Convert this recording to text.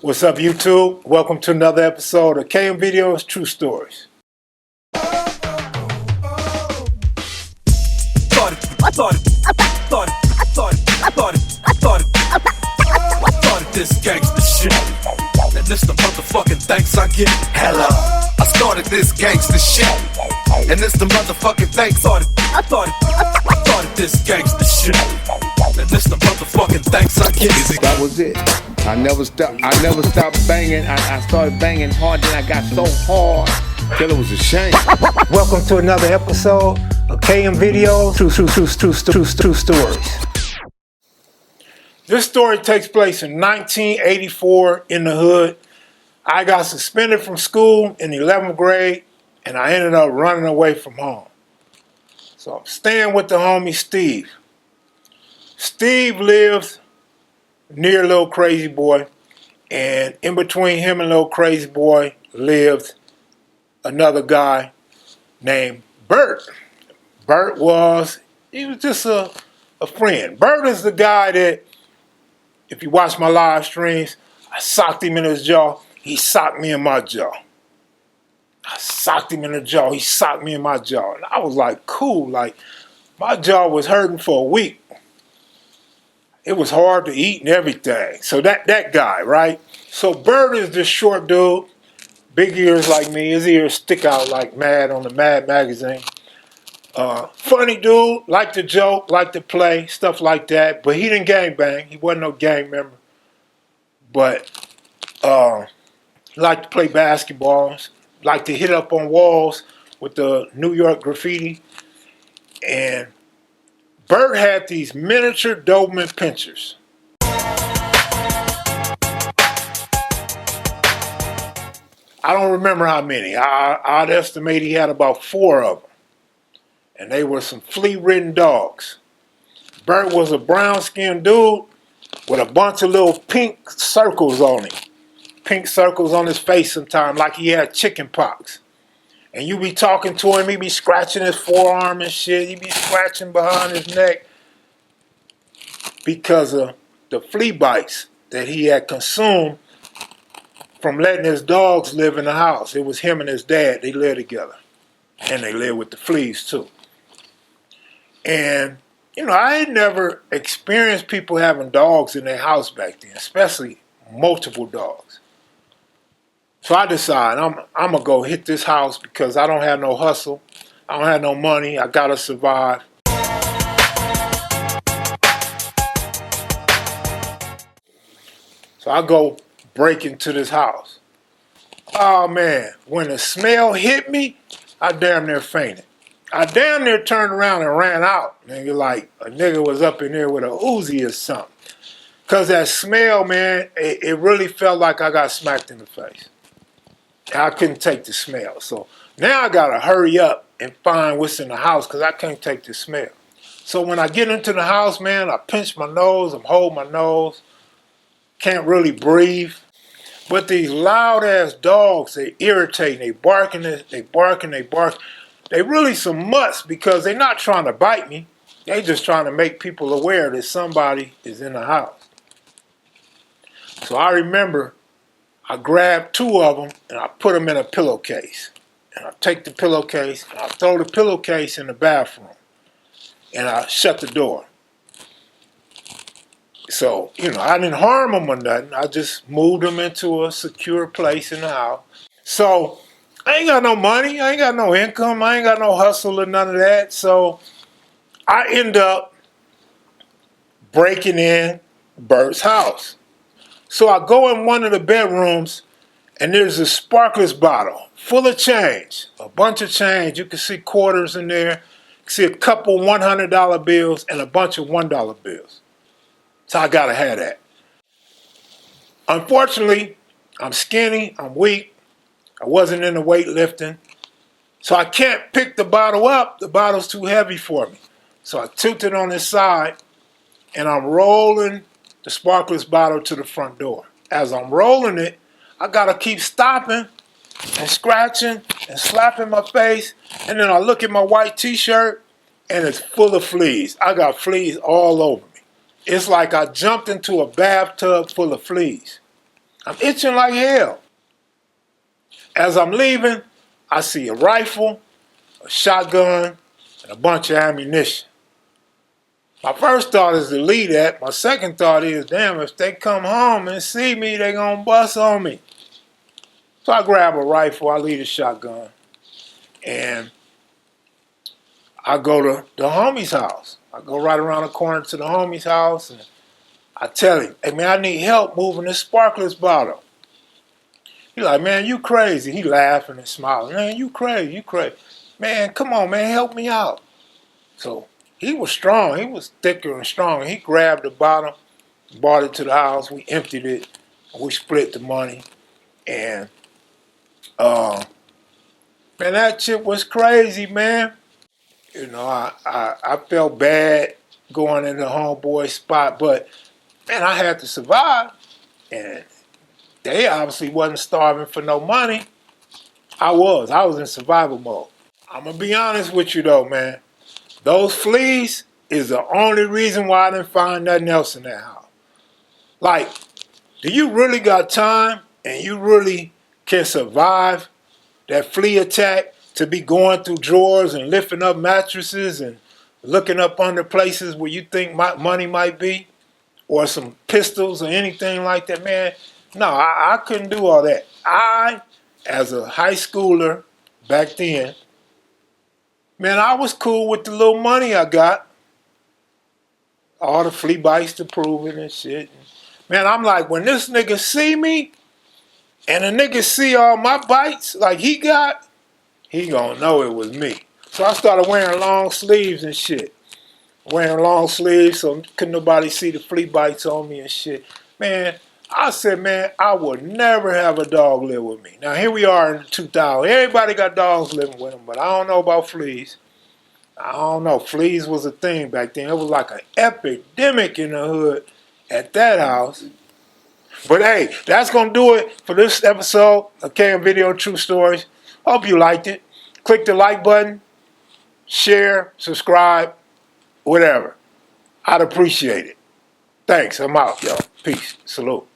What's up, YouTube? Welcome to another episode of kevmacvideos True Stories. This gangsta shit, and this the motherfucking thanks I get. Hello, I started this gangsta shit, and this the motherfucking thanks. I started this gangsta shit, and this the motherfucking thanks I get. That was it. I never stopped banging. I started banging hard, then I got so hard till it was a shame. Welcome to another episode of kevmacvideos True Stories. This story takes place in 1984 in the hood. I got suspended from school in the 11th grade, and I ended up running away from home. So I'm staying with the homie Steve. Steve lives near Little Crazy Boy, and in between him and Little Crazy Boy lived another guy named Bert. Bert was just a friend. Bert is the guy that, if you watch my live streams, I socked him in his jaw. He socked me in my jaw. I socked him in the jaw. He socked me in my jaw. And I was like, cool. Like, my jaw was hurting for a week. It was hard to eat and everything. So that guy, right? So Bert is this short dude, big ears like me. His ears stick out like Mad on the Mad magazine. Funny dude, liked to joke, liked to play, stuff like that. But he didn't gang bang. He wasn't no gang member. But liked to play basketball, liked to hit up on walls with the New York graffiti. And Bert had these miniature Doberman pinchers. I don't remember how many. I'd estimate he had about 4 of them. And they were some flea-ridden dogs. Bert was a brown-skinned dude with a bunch of little pink circles on him. Pink circles on his face sometimes, like he had chicken pox. And you be talking to him, he be scratching his forearm and shit. He be scratching behind his neck because of the flea bites that he had consumed from letting his dogs live in the house. It was him and his dad. They lived together. And they lived with the fleas, too. And, I had never experienced people having dogs in their house back then, especially multiple dogs. So I decided I'm going to go hit this house because I don't have no hustle. I don't have no money. I got to survive. So I go break into this house. Oh, man, when the smell hit me, I damn near fainted. I damn near turned around and ran out. Nigga, like a nigga was up in there with a Uzi or something. Because that smell, man, it really felt like I got smacked in the face. I couldn't take the smell. So now I got to hurry up and find what's in the house because I can't take the smell. So when I get into the house, man, I pinch my nose. I'm holding my nose. Can't really breathe. But these loud-ass dogs, they irritate. They barking, they barking, they bark. They really some mutts because they're not trying to bite me. They just trying to make people aware that somebody is in the house. So I remember I grabbed 2 of them and I put them in a pillowcase. And I take the pillowcase and I throw the pillowcase in the bathroom. And I shut the door. So, I didn't harm them or nothing. I just moved them into a secure place in the house. So I ain't got no money. I ain't got no income. I ain't got no hustle or none of that. So I end up breaking in Bert's house. So I go in one of the bedrooms and there's a sparklers bottle full of change, a bunch of change. You can see quarters in there. You can see a couple $100 bills and a bunch of $1 bills. So I gotta have that. Unfortunately, I'm skinny, I'm weak. I wasn't into weightlifting. So I can't pick the bottle up. The bottle's too heavy for me. So I tilt it on its side and I'm rolling the sparklers bottle to the front door. As I'm rolling it, I gotta keep stopping and scratching and slapping my face. And then I look at my white t-shirt and it's full of fleas. I got fleas all over me. It's like I jumped into a bathtub full of fleas. I'm itching like hell. As I'm leaving, I see a rifle, a shotgun, and a bunch of ammunition. My first thought is to leave that. My second thought is, damn, if they come home and see me, they gonna bust on me. So I grab a rifle, I leave the shotgun, and I go to the homie's house. I go right around the corner to the homie's house, and I tell him, hey man, I need help moving this sparklers bottle. He like, man, you crazy. He laughing and smiling. Man, you crazy, you crazy. Man, come on, man, help me out. So he was strong. He was thicker and stronger. He grabbed the bottle, brought it to the house. We emptied it. We split the money. And, man, that shit was crazy, man. You know, I felt bad going in the homeboy spot, but, man, I had to survive. And they obviously wasn't starving for no money. I was in survival mode. I'm gonna be honest with you though, man. Those fleas is the only reason why I didn't find nothing else in that house. Like, do you really got time and you really can survive that flea attack to be going through drawers and lifting up mattresses and looking up under places where you think money might be? Or some pistols or anything like that, man? No, I couldn't do all that. I, as a high schooler back then, man, I was cool with the little money I got. All the flea bites to prove it and shit. Man, I'm like, when this nigga see me, and the nigga see all my bites like he got, he gonna know it was me. So I started wearing long sleeves and shit. Wearing long sleeves so couldn't nobody see the flea bites on me and shit. Man, I said, man, I would never have a dog live with me. Now, here we are in 2000. Everybody got dogs living with them, but I don't know about fleas. I don't know. Fleas was a thing back then. It was like an epidemic in the hood at that house. But hey, that's going to do it for this episode of KM Video True Stories. Hope you liked it. Click the like button, share, subscribe, whatever. I'd appreciate it. Thanks. I'm out, y'all. Peace. Salute.